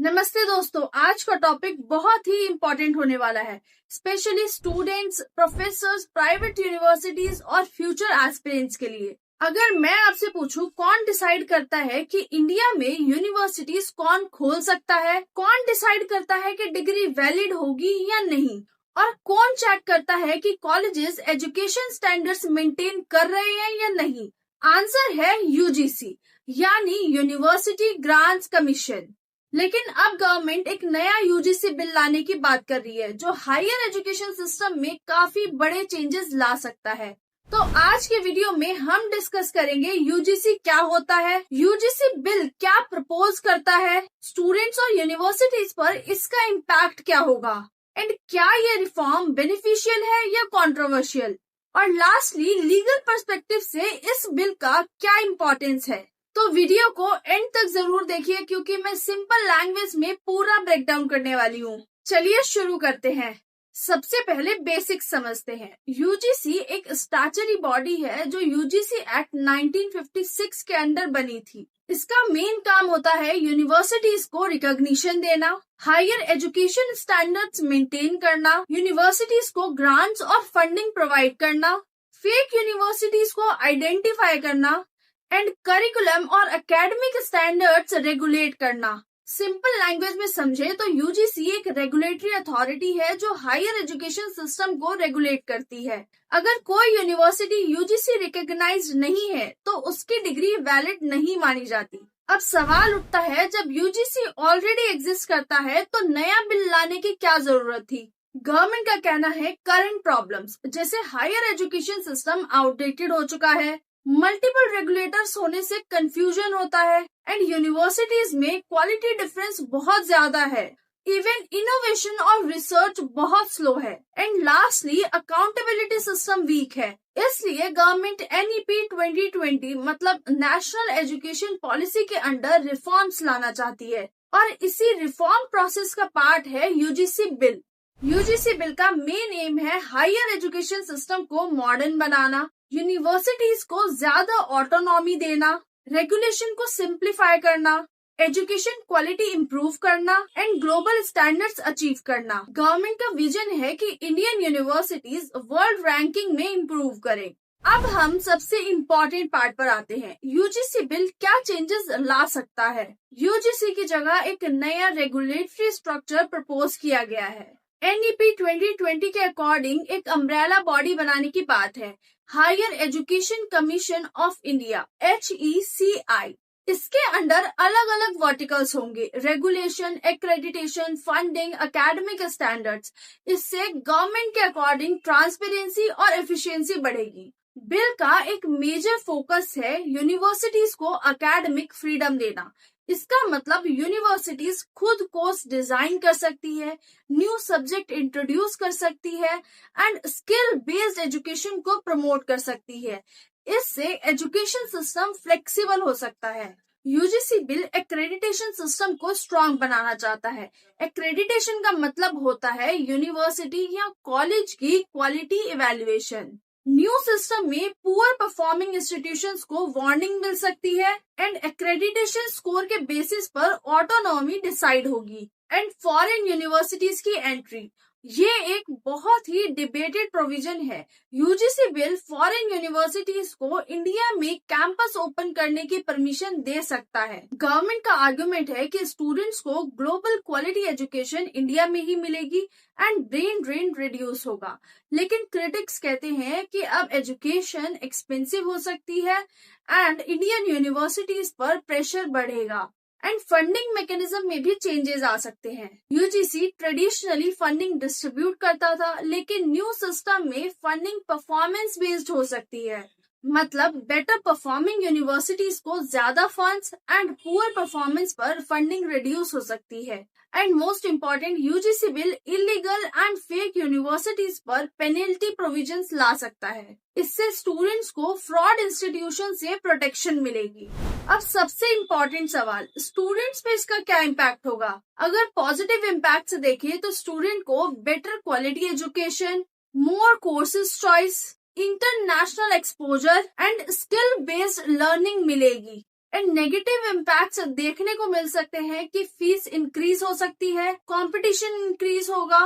नमस्ते दोस्तों, आज का टॉपिक बहुत ही इम्पोर्टेंट होने वाला है, specially students, professors, private universities और फ्यूचर एस्पिरेंट्स के लिए। अगर मैं आपसे पूछूं कौन डिसाइड करता है कि इंडिया में यूनिवर्सिटीज कौन खोल सकता है, कौन डिसाइड करता है कि डिग्री वैलिड होगी या नहीं, और कौन चेक करता है कि कॉलेजेस एजुकेशन स्टैंडर्ड्स मेंटेन कर रहे हैं या नहीं, आंसर है यूजीसी यानी यूनिवर्सिटी ग्रांट्स कमीशन। लेकिन अब गवर्नमेंट एक नया यूजीसी बिल लाने की बात कर रही है जो हायर एजुकेशन सिस्टम में काफी बड़े चेंजेस ला सकता है। तो आज के वीडियो में हम डिस्कस करेंगे यूजीसी क्या होता है, यूजीसी बिल क्या प्रपोज करता है, स्टूडेंट्स और यूनिवर्सिटीज पर इसका इम्पैक्ट क्या होगा, एंड क्या ये रिफॉर्म बेनिफिशियल है या कंट्रोवर्शियल, और लास्टली लीगल पर्सपेक्टिव से इस बिल का क्या इम्पोर्टेंस है। तो वीडियो को एंड तक जरूर देखिए क्योंकि मैं सिंपल लैंग्वेज में पूरा ब्रेक डाउन करने वाली हूँ। चलिए शुरू करते हैं। सबसे पहले बेसिक्स समझते हैं। यूजीसी एक स्टैट्यूटरी बॉडी है जो यूजीसी एक्ट 1956 के अंडर बनी थी। इसका मेन काम होता है यूनिवर्सिटीज को रिकॉग्निशन देना, हायर एजुकेशन स्टैंडर्ड्स मेंटेन करना, यूनिवर्सिटीज को ग्रांट्स और फंडिंग प्रोवाइड करना, फेक यूनिवर्सिटीज को आइडेंटिफाई करना एंड करिकुलम और एकेडमिक स्टैंडर्ड्स रेगुलेट करना। सिंपल लैंग्वेज में समझे तो यूजीसी एक रेगुलेटरी अथॉरिटी है जो हायर एजुकेशन सिस्टम को रेगुलेट करती है। अगर कोई यूनिवर्सिटी यूजीसी रिकॉग्नाइज्ड नहीं है तो उसकी डिग्री वैलिड नहीं मानी जाती। अब सवाल उठता है, जब यूजीसी ऑलरेडी एग्जिस्ट करता है तो नया बिल लाने की क्या जरूरत थी। गवर्नमेंट का कहना है करंट प्रॉब्लम्स जैसे हायर एजुकेशन सिस्टम आउटडेटेड हो चुका है, मल्टीपल रेगुलेटर्स होने से कंफ्यूजन होता है एंड यूनिवर्सिटीज में क्वालिटी डिफरेंस बहुत ज्यादा है, इवन इनोवेशन और रिसर्च बहुत स्लो है, and lastly accountability system weak है। इसलिए गवर्नमेंट एनईपी 2020 मतलब नेशनल एजुकेशन पॉलिसी के अंडर रिफॉर्म्स लाना चाहती है और इसी रिफॉर्म प्रोसेस का पार्ट है यूजीसी बिल। यूजीसी बिल का मेन एम है हायर एजुकेशन सिस्टम को मॉडर्न बनाना, यूनिवर्सिटीज को ज्यादा ऑटोनॉमी देना, रेगुलेशन को सिंप्लीफाई करना, एजुकेशन क्वालिटी इंप्रूव करना एंड ग्लोबल स्टैंडर्ड्स अचीव करना। गवर्नमेंट का विजन है कि इंडियन यूनिवर्सिटीज वर्ल्ड रैंकिंग में इंप्रूव करें। अब हम सबसे इम्पोर्टेंट पार्ट पर आते हैं, यूजीसी बिल क्या चेंजेस ला सकता है। यूजीसी की जगह एक नया रेगुलेटरी स्ट्रक्चर प्रपोज किया गया है। एनईपी 2020 के अकॉर्डिंग एक अम्ब्रेला बॉडी बनाने की बात है, Higher Education Commission of India HECI। इसके अंडर अलग अलग वर्टिकल्स होंगे, regulation, accreditation, funding, academic standards. इससे गवर्नमेंट के अकॉर्डिंग ट्रांसपेरेंसी और एफिशिएंसी बढ़ेगी। बिल का एक मेजर फोकस है यूनिवर्सिटीज को एकेडमिक फ्रीडम देना। इसका मतलब यूनिवर्सिटीज खुद कोर्स डिजाइन कर सकती है, न्यू सब्जेक्ट इंट्रोड्यूस कर सकती है एंड स्किल बेस्ड एजुकेशन को प्रमोट कर सकती है। इससे एजुकेशन सिस्टम फ्लेक्सिबल हो सकता है। यूजीसी बिल एक्रेडिटेशन सिस्टम को स्ट्रॉन्ग बनाना चाहता है। एक्रेडिटेशन का मतलब होता है यूनिवर्सिटी या कॉलेज की क्वालिटी इवैल्यूएशन। न्यू सिस्टम में पुअर परफॉर्मिंग इंस्टीट्यूशंस को वार्निंग मिल सकती है एंड एक्रेडिटेशन स्कोर के बेसिस पर ऑटोनॉमी डिसाइड होगी एंड फॉरेन यूनिवर्सिटीज की एंट्री। ये एक बहुत ही डिबेटेड प्रोविजन है। यूजीसी बिल फॉरेन यूनिवर्सिटीज को इंडिया में कैंपस ओपन करने की परमिशन दे सकता है। गवर्नमेंट का आर्गुमेंट है कि स्टूडेंट्स को ग्लोबल क्वालिटी एजुकेशन इंडिया में ही मिलेगी एंड ब्रेन ड्रेन रिड्यूस होगा। लेकिन क्रिटिक्स कहते हैं कि अब एजुकेशन एक्सपेंसिव हो सकती है एंड इंडियन यूनिवर्सिटीज पर प्रेशर बढ़ेगा एंड फंडिंग मैकेनिज्म में भी चेंजेस आ सकते हैं। यूजीसी ट्रेडिशनली फंडिंग डिस्ट्रीब्यूट करता था, लेकिन न्यू सिस्टम में फंडिंग परफॉर्मेंस बेस्ड हो सकती है। मतलब बेटर परफॉर्मिंग यूनिवर्सिटीज को ज्यादा फंड्स एंड पुअर परफॉर्मेंस पर फंडिंग रिड्यूस हो सकती है। And most important, UGC bill illegal and fake universities पर पेनल्टी प्रोविजंस ला सकता है। इससे स्टूडेंट्स को फ्रॉड इंस्टीट्यूशन से प्रोटेक्शन मिलेगी। अब सबसे इम्पोर्टेंट सवाल, स्टूडेंट्स पे इसका क्या इम्पैक्ट होगा। अगर पॉजिटिव इम्पैक्ट से देखें तो स्टूडेंट को better quality education, more courses choice, international exposure and skill based learning मिलेगी। एंड नेगेटिव इम्पैक्ट्स देखने को मिल सकते हैं कि फीस इंक्रीज हो सकती है, कंपटीशन इंक्रीज होगा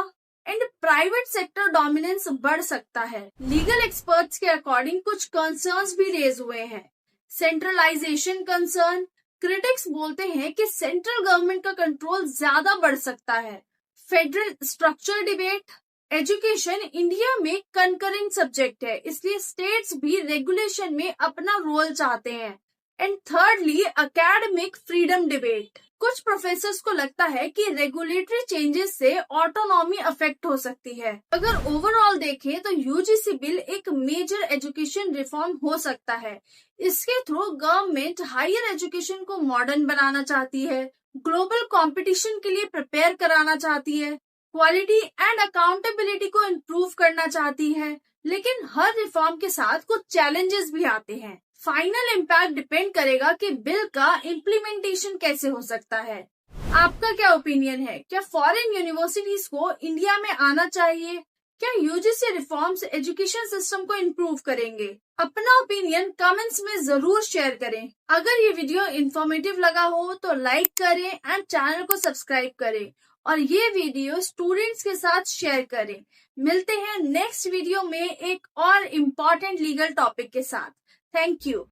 एंड प्राइवेट सेक्टर डोमिनेंस बढ़ सकता है। लीगल एक्सपर्ट्स के अकॉर्डिंग कुछ कंसर्न्स भी रेज हुए हैं। सेंट्रलाइजेशन कंसर्न, क्रिटिक्स बोलते हैं कि सेंट्रल गवर्नमेंट का कंट्रोल ज्यादा बढ़ सकता है। Federal structure debate, education India में कंकरिंग सब्जेक्ट है, इसलिए स्टेट्स भी रेगुलेशन में अपना रोल चाहते हैं। And thirdly academic freedom debate, कुछ प्रोफेसर्स को लगता है कि रेगुलेटरी चेंजेस से ऑटोनॉमी अफेक्ट हो सकती है। अगर ओवरऑल देखें तो यूजीसी बिल एक मेजर एजुकेशन रिफॉर्म हो सकता है। इसके थ्रू गवर्नमेंट हायर एजुकेशन को मॉडर्न बनाना चाहती है, ग्लोबल कंपटीशन के लिए प्रिपेयर कराना चाहती है, क्वालिटी एंड अकाउंटेबिलिटी को इम्प्रूव करना चाहती है। लेकिन हर रिफॉर्म के साथ कुछ चैलेंजेस भी आते हैं। फाइनल इम्पैक्ट डिपेंड करेगा कि बिल का इम्प्लीमेंटेशन कैसे हो सकता है। आपका क्या ओपिनियन है? क्या फॉरेन यूनिवर्सिटीज को इंडिया में आना चाहिए? क्या यूजीसी रिफॉर्म्स एजुकेशन सिस्टम को इम्प्रूव करेंगे? अपना ओपिनियन कमेंट्स में जरूर शेयर करें। अगर ये वीडियो इन्फॉर्मेटिव लगा हो तो लाइक करें एंड चैनल को सब्सक्राइब करें और ये वीडियो स्टूडेंट्स के साथ शेयर करें। मिलते हैं नेक्स्ट वीडियो में एक और इम्पोर्टेंट लीगल टॉपिक के साथ। Thank you.